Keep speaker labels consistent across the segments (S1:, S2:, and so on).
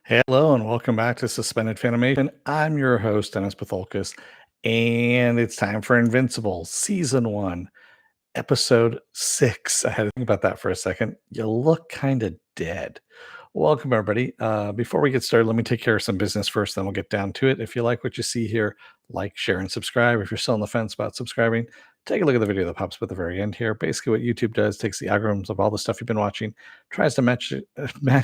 S1: Hello and welcome back to Suspended Fanimation. I'm your host, Dennis Patholkis, and it's time for Invincible, Season 1, Episode 6. I had to think about that for a second. You look kind of dead. Welcome, everybody. Before we get started, let me take care of some business first, then we'll get down to it. If you like what you see here, like, share, and subscribe. If you're still on the fence about subscribing, take a look at the video that pops up at the very end here. Basically, what YouTube does takes the algorithms of all the stuff you've been watching, tries to match it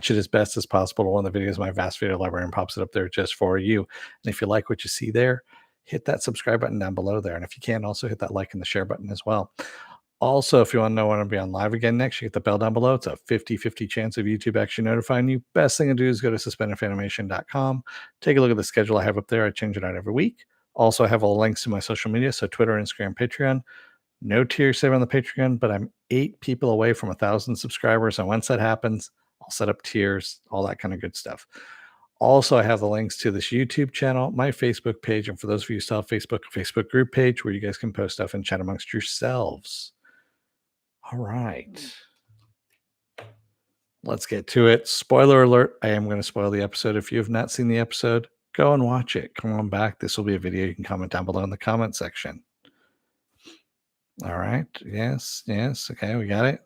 S1: as best as possible to one of the videos in my vast video library and pops it up there just for you. And if you like what you see there, hit that subscribe button down below there. And if you can, also hit that like and the share button as well. Also, if you want to know when I'll be on live again next, you hit the bell down below. It's a 50-50 chance of YouTube actually notifying you. Best thing to do is go to suspendedfanimation.com. Take a look at the schedule I have up there. I change it out every week. Also, I have all the links to my social media, so Twitter, Instagram, Patreon. No tier save on the Patreon, but I'm 8 people away from 1,000 subscribers. And once that happens, I'll set up tiers, all that kind of good stuff. Also, I have the links to this YouTube channel, my Facebook page, and for those of you who still have Facebook, a Facebook group page where you guys can post stuff and chat amongst yourselves. All right. Let's get to it. Spoiler alert. I am going to spoil the episode. If you have not seen the episode, go and watch it. Come on back. This will be a video you can comment down below in the comment section. All right. Yes. Okay, we got it.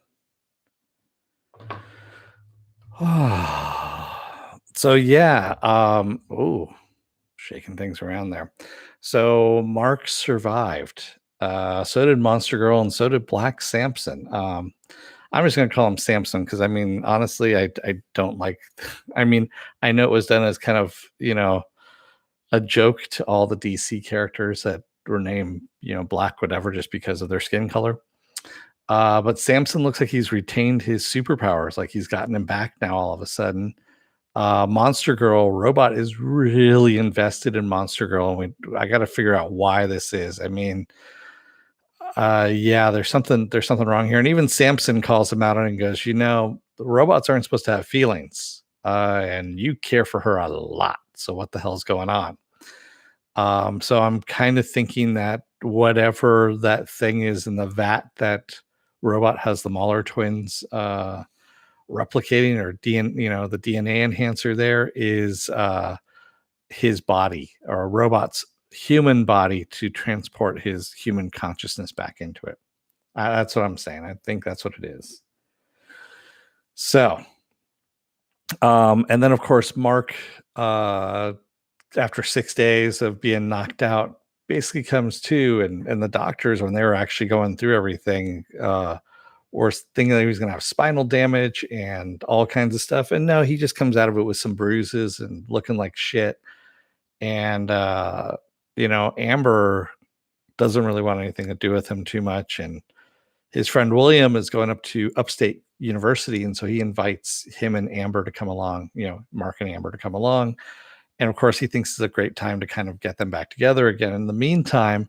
S1: So yeah. Shaking things around there. So Mark survived. So did Monster Girl, and so did Black Samson. I'm just going to call him Samson because, I mean, honestly, I don't like. I mean, I know it was done as kind of, a joke to all the DC characters that were named, Black, whatever, just because of their skin color. But Samson looks like he's retained his superpowers, like he's gotten him back now all of a sudden. Monster Girl Robot is really invested in Monster Girl, and I got to figure out why this is. I mean, yeah, there's something wrong here. And even Samson calls him out and goes, the robots aren't supposed to have feelings, and you care for her a lot. So what the hell's going on? So I'm kind of thinking that whatever that thing is in the vat that Robot has the Mahler twins replicating, or the DNA enhancer there is his body, or a robot's human body, to transport his human consciousness back into it. That's what I'm saying. I think that's what it is. So, and then of course, Mark, after 6 days of being knocked out, basically comes to, and the doctors, when they were actually going through everything, or thinking that he was going to have spinal damage and all kinds of stuff. And no, he just comes out of it with some bruises and looking like shit. And, Amber doesn't really want anything to do with him too much. And his friend William is going up to Upstate University. And so he invites him and Amber to come along, Mark and Amber to come along. And of course, he thinks it's a great time to kind of get them back together again. In the meantime,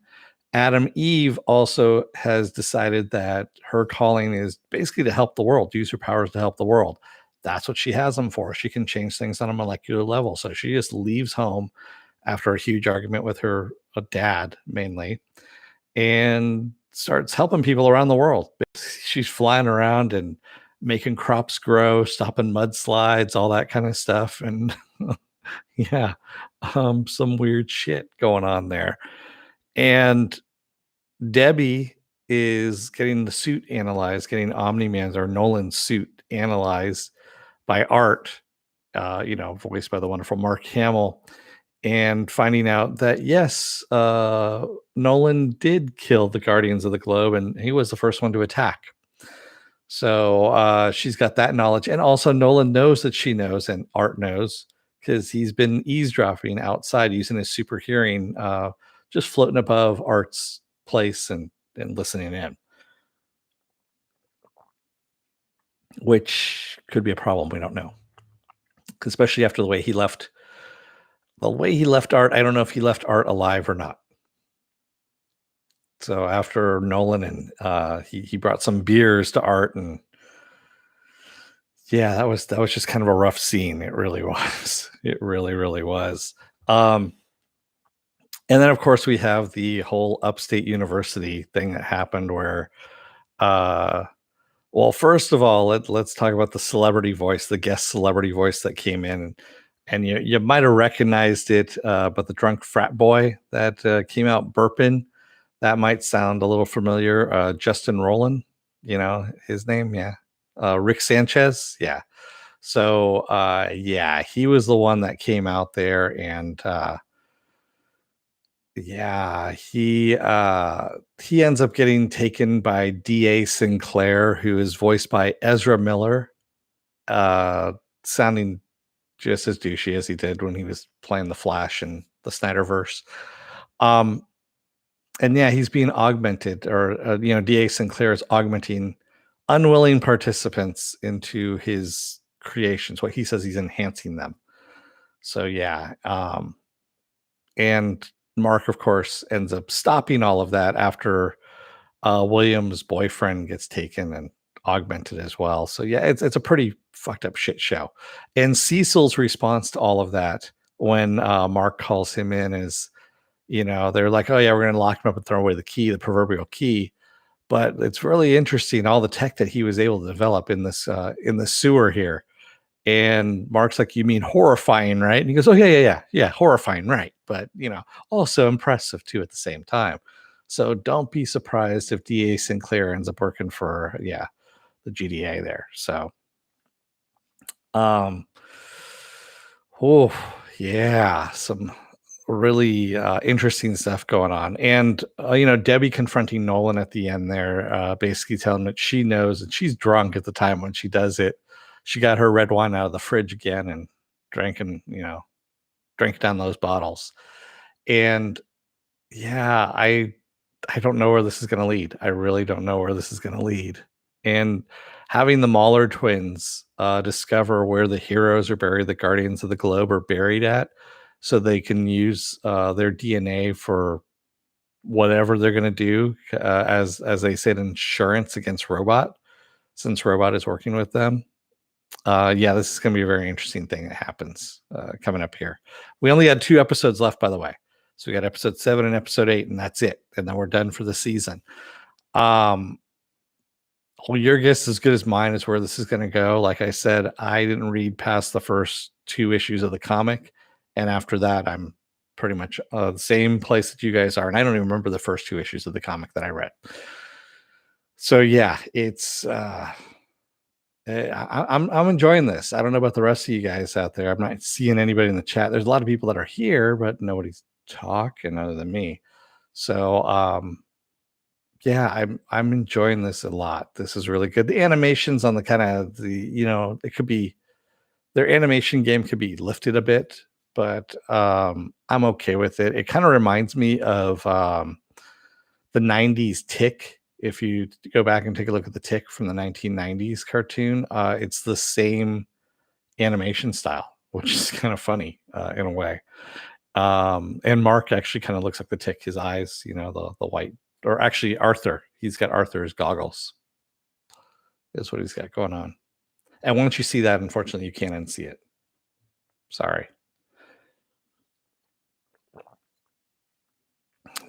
S1: Adam Eve also has decided that her calling is basically to help the world, use her powers to help the world. That's what she has them for. She can change things on a molecular level. So she just leaves home after a huge argument with her dad, mainly, and starts helping people around the world. She's flying around and making crops grow, stopping mudslides, all that kind of stuff. And yeah, some weird shit going on there. And Debbie is getting the suit analyzed, getting Omni-Man's, or Nolan's suit analyzed by Art, voiced by the wonderful Mark Hamill, and finding out that, yes, Nolan did kill the Guardians of the Globe, and he was the first one to attack. So she's got that knowledge. And also Nolan knows that she knows, and Art knows, because he's been eavesdropping outside using his super hearing, just floating above Art's place and listening in, which could be a problem. We don't know, especially after the way he left Art. I don't know if he left Art alive or not. So after Nolan, and he brought some beers to Art, and yeah, that was just kind of a rough scene. It really was. It really was. And then, of course, we have the whole Upstate University thing that happened where, well, first of all, let's talk about the celebrity voice, the guest celebrity voice that came in. and you might have recognized it, but the drunk frat boy that came out burping, that might sound a little familiar. Justin Rowland, you know his name, yeah. Rick Sanchez, yeah. So yeah, he was the one that came out there, and yeah, he ends up getting taken by D.A. Sinclair, who is voiced by Ezra Miller, sounding just as douchey as he did when he was playing the Flash in the Snyderverse. Um, and yeah, he's being augmented, or D.A. Sinclair is augmenting unwilling participants into his creations. What he says, he's enhancing them. So yeah, and Mark, of course, ends up stopping all of that after William's boyfriend gets taken and augmented as well. So yeah, it's a pretty fucked up shit show. And Cecil's response to all of that when Mark calls him in is, they're like, oh yeah, we're gonna lock him up and throw away the key, the proverbial key. But it's really interesting all the tech that he was able to develop in the sewer here. And Mark's like, you mean horrifying, right? And he goes, oh yeah, horrifying, right? But also impressive too at the same time. So don't be surprised if DA Sinclair ends up working for the GDA there. So oh yeah, some really interesting stuff going on. And Debbie confronting Nolan at the end there, basically telling him that she knows, and she's drunk at the time when she does it. She got her red wine out of the fridge again and drank down those bottles. And yeah, I don't know where this is going to lead. I really don't know where this is going to lead. And having the Mauler twins discover where the heroes are buried, the Guardians of the Globe are buried at, so they can use their DNA for whatever they're going to do, as they said, insurance against Robot, since Robot is working with them. Yeah, this is going to be a very interesting thing that happens coming up here. We only had 2 episodes left, by the way. So we got episode 7 and episode 8, and that's it. And then we're done for the season. Well, your guess is as good as mine as where this is going to go. Like I said, I didn't read past the first 2 issues of the comic. And after that, I'm pretty much the same place that you guys are. And I don't even remember the first 2 issues of the comic that I read. So yeah, it's... I'm enjoying this. I don't know about the rest of you guys out there. I'm not seeing anybody in the chat. There's a lot of people that are here, but nobody's talking other than me. So yeah, I'm enjoying this a lot. This is really good. The animations on the kind of it could be, their animation game could be lifted a bit, but I'm okay with it. It kind of reminds me of the 90s Tick. If you go back and take a look at the Tick from the 1990s cartoon, it's the same animation style, which is kind of funny in a way. And Mark actually kind of looks like the Tick. His eyes, the white, or actually Arthur. He's got Arthur's goggles. Is what he's got going on. And once you see that, unfortunately, you can't unsee it. Sorry.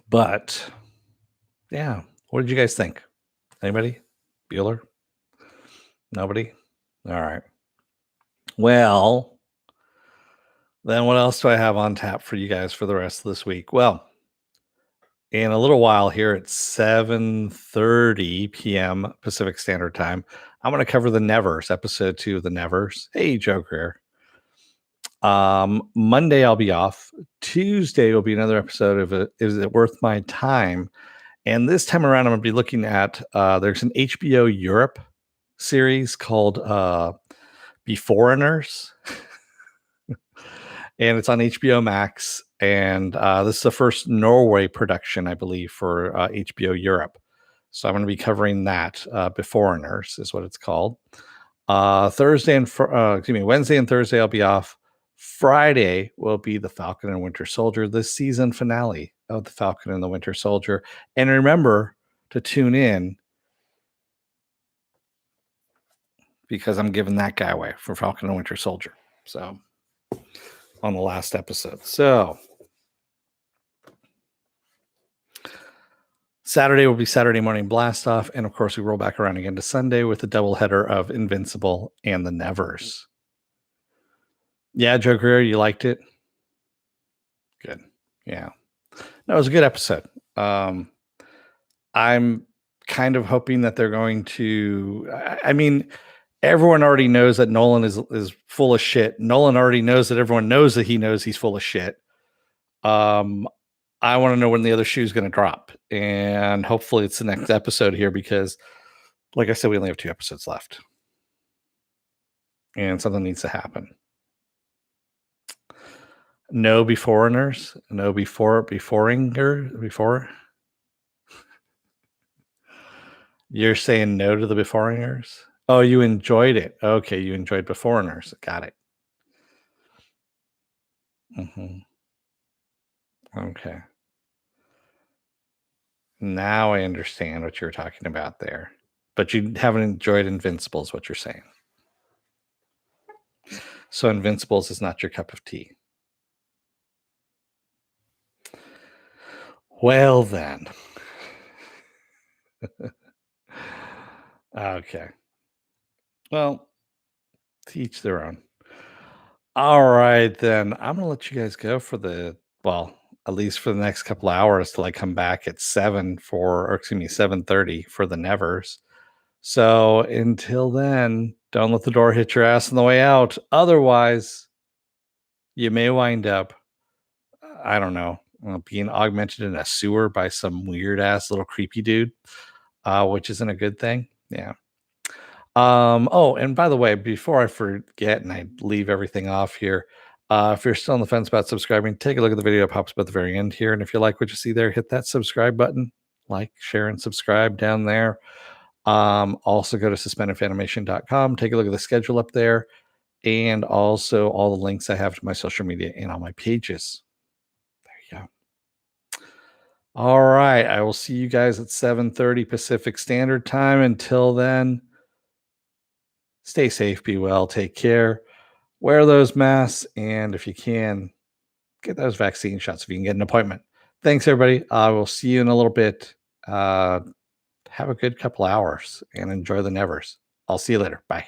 S1: But yeah, what did you guys think? Anybody? Bueller? Nobody? All right. Well, then what else do I have on tap for you guys for the rest of this week? Well, in a little while here at 7:30 p.m. Pacific Standard Time, I'm going to cover the Nevers, episode 2 of the Nevers. Hey, Joe Greer. Monday I'll be off. Tuesday will be another episode of Is It Worth My Time? And this time around, I'm going to be looking at there's an HBO Europe series called Beforeigners. And it's on HBO Max. And this is the first Norway production, I believe, for HBO Europe. So I'm going to be covering that. Beforeigners is what it's called. Wednesday and Thursday I'll be off. Friday will be the Falcon and Winter Soldier, the season finale of the Falcon and the Winter Soldier. And remember to tune in, because I'm giving that guy away for Falcon and Winter Soldier. So on the last episode. So Saturday will be Saturday Morning Blast Off. And of course, we roll back around again to Sunday with a doubleheader of Invincible and the Nevers. Yeah, Joe Greer, you liked it? Good. Yeah. No, it was a good episode. Um, I'm kind of hoping that they're going to. I mean, everyone already knows that Nolan is full of shit. Nolan already knows that everyone knows that he knows he's full of shit. Um, I want to know when the other shoe is going to drop, and hopefully it's the next episode here because, like I said, we only have 2 episodes left, and something needs to happen. No beforeigners, no before. You're saying no to the beforeigners? Oh, you enjoyed it. Okay, you enjoyed beforeigners. Got it. Mhm. Okay. Now I understand what you're talking about there. But you haven't enjoyed Invincibles, what you're saying. So Invincibles is not your cup of tea. Well then. Okay. Well, to each their own. All right, then. I'm gonna let you guys go for at least for the next couple of hours till I come back at 7:30 for the Nevers. So until then, don't let the door hit your ass on the way out. Otherwise, you may wind up, I don't know, being augmented in a sewer by some weird ass little creepy dude, which isn't a good thing. Yeah. Oh, and by the way, before I forget and I leave everything off here, if you're still on the fence about subscribing, take a look at the video that pops up at the very end here. And if you like what you see there, hit that subscribe button, like, share, and subscribe down there. Also go to suspendedfanimation.com, take a look at the schedule up there, and also all the links I have to my social media and all my pages. There you go. All right. I will see you guys at 7:30 Pacific Standard Time. Until then, stay safe, be well, take care, wear those masks, and if you can, get those vaccine shots if you can get an appointment. Thanks, everybody. I will see you in a little bit. Have a good couple hours and enjoy the Nevers. I'll see you later. Bye.